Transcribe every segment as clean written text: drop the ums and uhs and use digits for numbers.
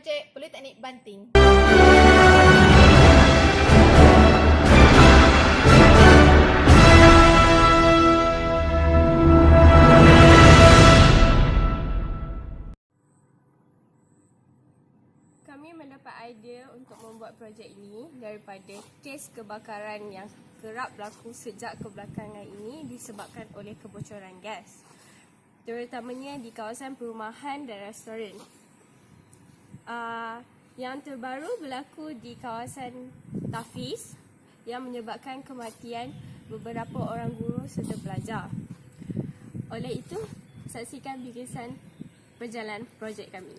projek Politeknik Banting. Kami mendapat idea untuk membuat projek ini daripada kes kebakaran yang kerap berlaku sejak kebelakangan ini disebabkan oleh kebocoran gas, terutamanya di kawasan perumahan dan restoran. Yang terbaru berlaku di kawasan Tafiz yang menyebabkan kematian beberapa orang guru serta pelajar. Oleh itu, saksikan bingkisan perjalanan projek kami.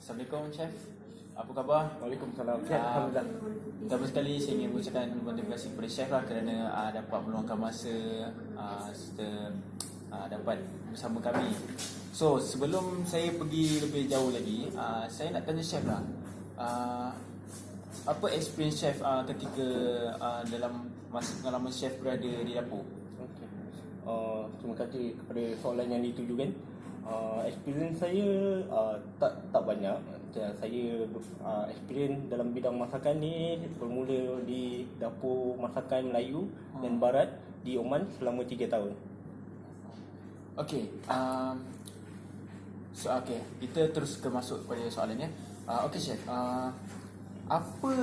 Assalamualaikum Chef, apa khabar? Waalaikumsalam. Alhamdulillah. Pertama sekali saya ingin mengucapkan terima kasih kepada Chef lah kerana dapat meluangkan masa serta dapat bersama kami. So sebelum saya pergi lebih jauh lagi, saya nak tanya Chef lah, apa experience Chef ketika dalam masa pengalaman Chef berada di dapur? Okay. Terima kasih kepada soalan yang ditujukan. Experience saya tak banyak. Saya experience dalam bidang masakan ni bermula di dapur masakan Melayu dan Barat di Oman selama 3 tahun. Okey, kita terus ke masuk pada soalannya. Okey Chef, apa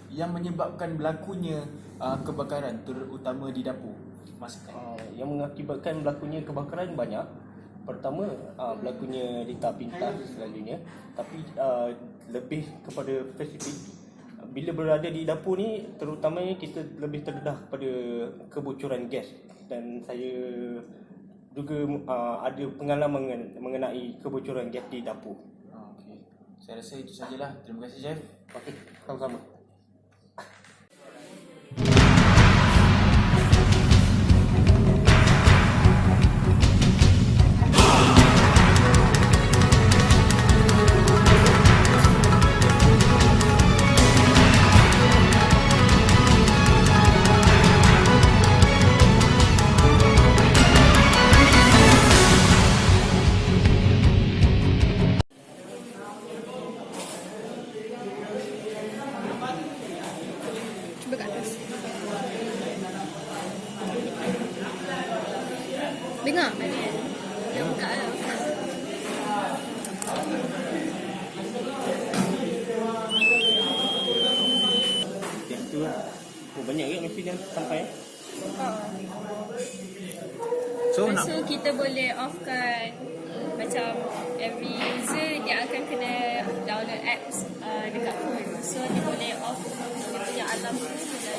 yang menyebabkan berlakunya kebakaran terutama di dapur masakan? Yang mengakibatkan berlakunya kebakaran banyak. Pertama, berlakunya litar pintas selalunya. Tapi lebih kepada spesifik, bila berada di dapur ni, terutamanya kita lebih terdedah kepada kebocoran gas. Dan saya juga ada pengalaman mengenai kebocoran gas di dapur. Okey, saya rasa itu sajalah. Terima kasih Chef. Okey, sama-sama. Cuba kat atas. Dengar? Dia buka lah. Yang tu lah. Banyak ke mesti yang sampai? Lepas tu kita boleh offkan, macam every user dia akan kena download apps dekat phone. So dia boleh off dia punya alarm tu dan